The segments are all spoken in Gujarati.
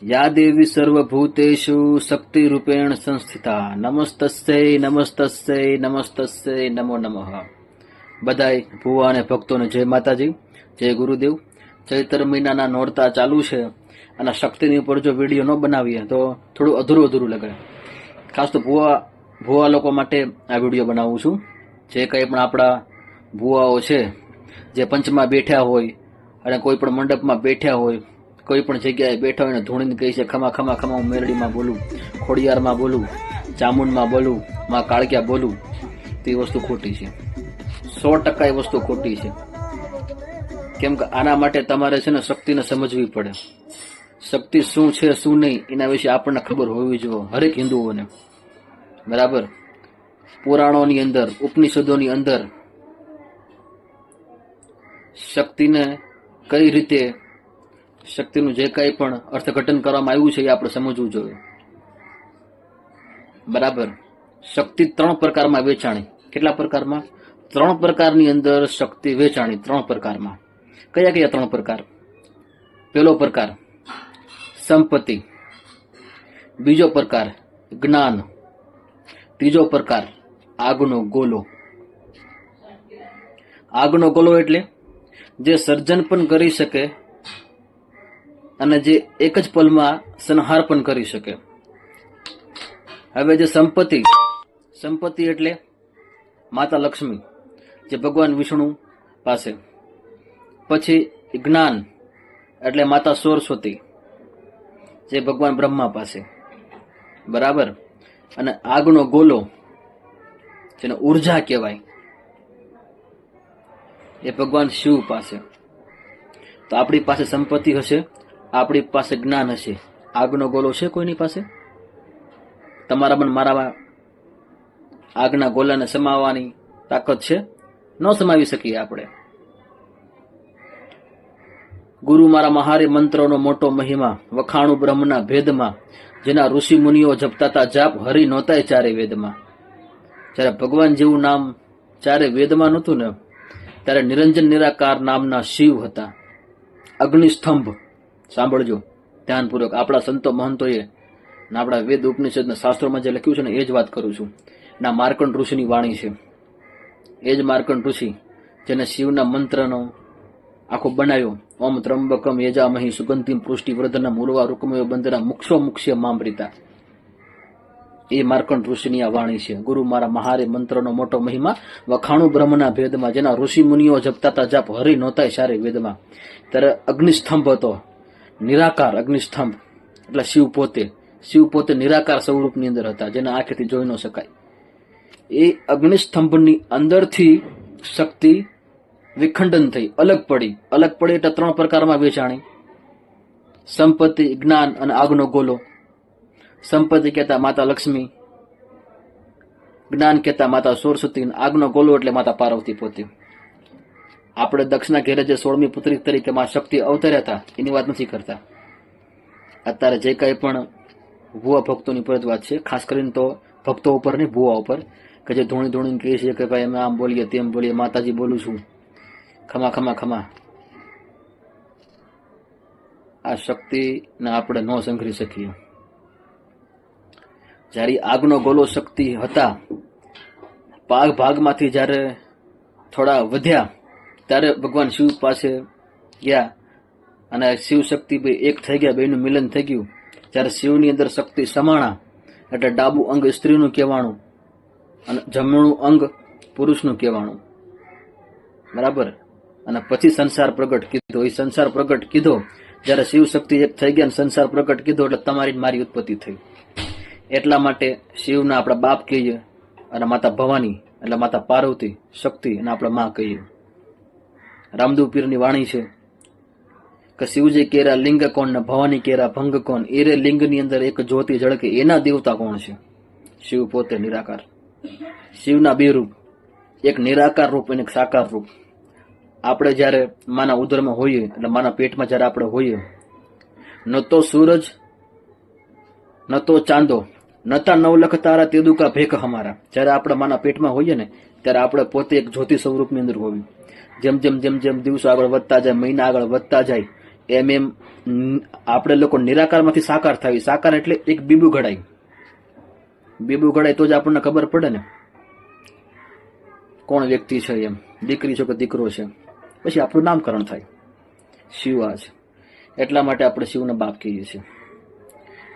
या देवी सर्वभूतेषु शक्तिरूपेण संस्थिता नमस्तस्यै नमस्तस्यै नमस्तस्यै नमो नमः। બધાય ભુવા અને ભક્તોને જય માતાજી, જય ગુરુદેવ। ચૈત્ર મહિનાના નોરતા ચાલુ છે અને શક્તિની ઉપર જો વિડીયો ન બનાવીએ તો થોડું અધૂરું લાગે। ખાસ તો ભુવા લોકો માટે આ વિડીયો બનાવું છું। જે કંઈ પણ આપણા ભુવાઓ છે જે પંચમાં બેઠા હોય અને કોઈ પણ મંડપમાં બેઠા હોય, કોઈ પણ જગ્યાએ બેઠા હોય ને ધૂણીને કહે છે ખમા ખમા ખમા, હું મેરડીમાં બોલું, ખોડિયારમાં બોલું, ચામુંડમાં બોલું, માં કાળક્યા બોલું, તે વસ્તુ ખોટી છે। 100% એ વસ્તુ ખોટી છે। કેમ કે આના માટે તમારે છે ને શક્તિને સમજવી પડે। શક્તિ શું છે શું નહીં એના વિશે આપણને ખબર હોવી જોઈએ, હરેક હિન્દુઓને, બરાબર। પુરાણોની અંદર, ઉપનિષદોની અંદર શક્તિને કઈ રીતે, શક્તિનું જે કંઈ પણ અર્થઘટન કરવામાં આવ્યું છે એ આપણે સમજવું જોઈએ, બરાબર। શક્તિ 3 પ્રકારમાં વેચાણી। કેટલા પ્રકારમાં? 3 પ્રકારની અંદર શક્તિ વેચાણી। 3 પ્રકારમાં કયા કયા 3 પ્રકાર? પહેલો પ્રકાર સંપત્તિ, બીજો પ્રકાર જ્ઞાન, ત્રીજો પ્રકાર આગનો ગોલો। આગનો ગોલો એટલે જે સર્જન પણ કરી શકે અને જે એક જ પલમાં સંહાર પણ કરી શકે। હવે જે સંપત્તિ એટલે માતા લક્ષ્મી, જે ભગવાન વિષ્ણુ પાસે। પછી જ્ઞાન એટલે માતા સરસ્વતી, જે ભગવાન બ્રહ્મા પાસે, બરાબર। અને આગનો ગોલો જેને ઉર્જા કહેવાય એ ભગવાન શિવ પાસે। તો આપણી પાસે સંપત્તિ હશે, આપણી પાસે જ્ઞાન હશે, આગનો ગોલો છે કોઈની પાસે? તમારામાં મારામાં આગના ગોલાને સમાવવાની તાકાત છે? ન સમાવી શકીએ આપણે। ગુરુ મારા મહારે મંત્રોનો મોટો મહિમા, વખાણું બ્રહ્મના ભેદમાં, જેના ઋષિ મુનિઓ જપતા જાપ, હરિ નહોતાય ચારે વેદમાં। જ્યારે ભગવાન જેવું નામ ચારે વેદમાં નહોતું ને, ત્યારે નિરંજન નિરાકાર નામના શિવ હતા। અગ્નિસ્તંભ, સાંભળજો ધ્યાનપૂર્વક, આપણા સંતો મહંતોએ આપણા વેદ ઉપનિષદના શાસ્ત્રોમાં જે લખ્યું છે ને એ જ વાત કરું છું। ના માર્કંડ ઋષિની વાણી છે, એ જ માર્કંડ ઋષિ જેને શિવના મંત્રનો આખો બનાવ્યો। ઓમ ત્રંબકમ યજામહી સુગંધિમ પુષ્ટિવર્ધનમ ઉર્વા રૂકમયો બંધના મુક્ષો મુક્ષ્ય મામૃતા, એ માર્કંડ ઋષિની આ વાણી છે। ગુરુ મારા મહારે મંત્રનો મોટો મહિમા, વખાણું બ્રહ્મના ભેદમાં, જેના ઋષિ મુનિઓ જપતા જાપ, હરિ નહોતાય સારે વેદમાં। ત્યારે અગ્નિસ્તંભ હતો, નિરાકાર અગ્નિસ્તંભ એટલે શિવ પોતે નિરાકાર સ્વરૂપની અંદર હતા, જેને આંખેથી જોઈ ન શકાય। એ અગ્નિસ્તંભની અંદરથી શક્તિ વિખંડન થઈ, અલગ પડી એટલે 3 પ્રકારમાં વેચાણી। સંપત્તિ, જ્ઞાન અને આગનો ગોલો। સંપત્તિ કહેતા માતા લક્ષ્મી, જ્ઞાન કહેતા માતા સરસ્વતી, આગનો ગોલો એટલે માતા પાર્વતી પોતે। આપણે દક્ષના ઘેરે જે 16મી પુત્રી તરીકે માં શક્તિ અવતર્યા હતા એની વાત નથી કરતા। અત્યારે જે કંઈ પણ ભુવા ભક્તોની પર જ વાત છે, ખાસ કરીને તો ભક્તો ઉપર નહીં, ભુવા ઉપર, કે જે ધોણીને કહે છે કે ભાઈ અમે આમ બોલીએ તેમ બોલીએ, માતાજી બોલું છું, ખમા ખમા ખમા। આ શક્તિને આપણે ન સંઘરી શકીએ। જ્યારે આગનો ગોલો શક્તિ હતા, ભાગમાંથી જ્યારે થોડા વધ્યા ત્યારે ભગવાન શિવ પાસે ગયા અને શિવ શક્તિ બે એક થઈ ગયા, બેનું મિલન થઈ ગયું। જ્યારે શિવની અંદર શક્તિ સમાણા એટલે ડાબું અંગ સ્ત્રીનું કહેવાનું અને જમણું અંગ પુરુષનું કહેવાનું, બરાબર। અને પછી સંસાર પ્રગટ કીધો। એ સંસાર પ્રગટ કીધો જ્યારે શિવ શક્તિ એક થઈ ગયા, સંસાર પ્રગટ કીધો એટલે તમારી મારી ઉત્પત્તિ થઈ। એટલા માટે શિવના આપણા બાપ કહીએ અને માતા ભવાની એટલે માતા પાર્વતી શક્તિ અને આપણે માં કહીએ। રામદેવ પીરની વાણી છે કે શિવજી કેરા લિંગ કોણ ને ભવાની કેરા ભંગ કોણ, એરે લિંગની અંદર એક જ્યોતિ ઝળકે, એના દેવતા કોણ છે? શિવ પોતે નિરાકાર। શિવના 2 રૂપ, એક નિરાકાર રૂપ અને એક સાકાર રૂપ। આપણે જ્યારે માના ઉદરમાં હોઈએ એટલે માના પેટમાં જ્યારે આપણે હોઈએ, ન તો સૂરજ ન તો ચાંદો, નતા 9 લખ તારા તેદુકા ભેખ હમારા। જ્યારે આપણે માના પેટમાં હોઈએ ને ત્યારે આપણે પોતે એક જ્યોતિ સ્વરૂપની અંદર હોવી। જેમ જેમ દિવસો આગળ વધતા જાય, મહિના આગળ વધતા જાય, એમ એમ આપણે લોકો નિરાકારમાંથી સાકાર થાય. સાકાર એટલે એક બીબું ઘડાય. બીબું ઘડાય તો જ આપણને ખબર પડે ને કોણ વ્યક્તિ છે, એમ દીકરી છે કે દીકરો છે. પછી આપણું નામકરણ થાય. શિવ આ છે, એટલા માટે આપણે શિવને બાપ કહીએ છીએ.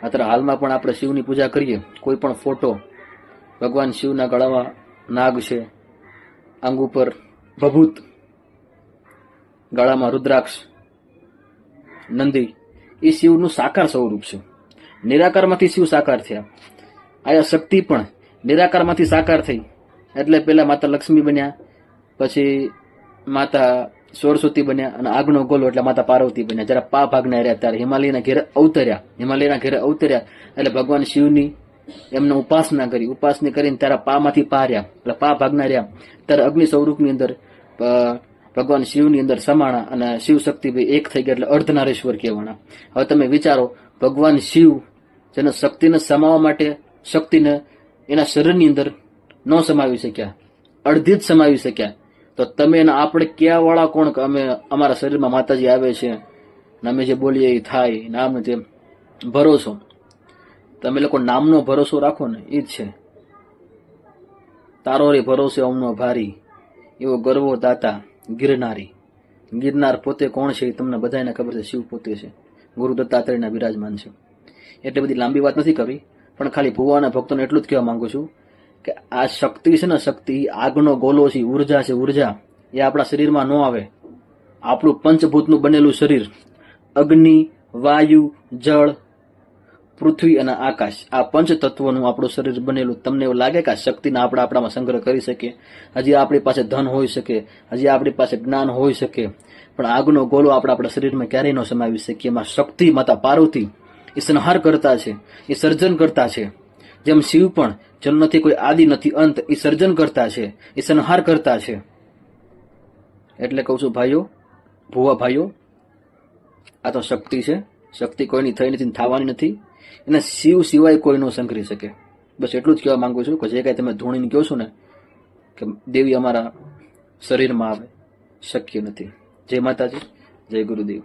અત્યારે હાલમાં પણ આપણે શિવની પૂજા કરીએ. કોઈ પણ ફોટો, ભગવાન શિવના ગળામાં નાગ છે, અંગ ઉપર ભભૂત, ગળામાં રુદ્રાક્ષ, નંદી, એ શિવનું સાકાર સ્વરૂપ છે. નિરાકારમાંથી શિવ સાકાર થયા. આયા શક્તિ પણ નિરાકારમાંથી સાકાર થઈ. એટલે પેલા માતા લક્ષ્મી બન્યા, પછી માતા સરસ્વતી બન્યા, અને આગનો ગોલો એટલે માતા પાર્વતી બન્યા. જયારે પા ભાગના રહ્યા ત્યારે હિમાલયના ઘેરે અવતર્યા. એટલે ભગવાન શિવની એમને ઉપાસના કરીને ત્યારે પામાંથી પાર્યા, એટલે પા ભાગના રહ્યા. ત્યારે અગ્નિ સ્વરૂપની અંદર ભગવાન શિવની અંદર સમાણા અને શિવ શક્તિ એક થઈ ગયા, એટલે અર્ધનારેશ્વર કહેવાના. હવે તમે વિચારો, ભગવાન શિવ જેને શક્તિને સમાવવા માટે શક્તિને એના શરીરની અંદર ન સમાવી શક્યા, અડધી જ સમાવી શક્યા, તો તમે આપણે ક્યાં વાળા કોણ કે અમે અમારા શરીરમાં માતાજી આવે છે ને અમે જે બોલીએ એ થાય, નામ જે ભરોસો, તમે લોકો નામનો ભરોસો રાખો ને એ જ છે. તારો રે ભરોસે ઓમનો ભારી, એવો ગર્વો દાતા ગિરનારી. ગિરનાર પોતે કોણ છે એ તમને બધાને ખબર છે. શિવ પોતે છે, ગુરુ દત્તાત્રેયના બિરાજમાન છે. એટલે બધી લાંબી વાત નથી કરવી, પણ ખાલી ભુવાના ભક્તોને એટલું જ કહેવા માંગુ છું કે આ શક્તિ છે ને, શક્તિ આગનો ગોલો છે, ઉર્જા છે. ઉર્જા એ આપણા શરીરમાં ન આવે. આપણું પંચભૂતનું બનેલું શરીર, અગ્નિ, વાયુ, જળ, પૃથ્વી અને આકાશ, આ પંચ તત્વોનું આપણું શરીર બનેલું. તમને એવું લાગે કે આ શક્તિને આપણે આપણામાં સંગ્રહ કરી શકીએ? હજી આપણી પાસે ધન હોઈ શકે, હજી આપણી પાસે જ્ઞાન હોઈ શકે, પણ આગનો ગોલો આપણા શરીરમાં ક્યારેય ન સમાવી શકીએ. એમાં શક્તિ માતા પાર્વતી એ સંહાર કરતા છે, એ સર્જન કરતા છે. જેમ શિવ પણ જન્મ નથી, કોઈ આદિ નથી અંત, એ સર્જન કરતા છે, એ સંહાર કરતા છે. એટલે કહું છું ભાઈઓ, ભુવા ભાઈઓ, આ તો શક્તિ છે. શક્તિ કોઈની થઈ નથી, થવાની નથી. એને શિવ સિવાય કોઈ ન સંકરી શકે. બસ એટલું જ કહેવા માંગુ છું કે જે કાંઈ તમે ધૂણીને કહો છો ને કે દેવી અમારા શરીરમાં આવે, શક્ય નથી. જય માતાજી, જય ગુરુદેવ.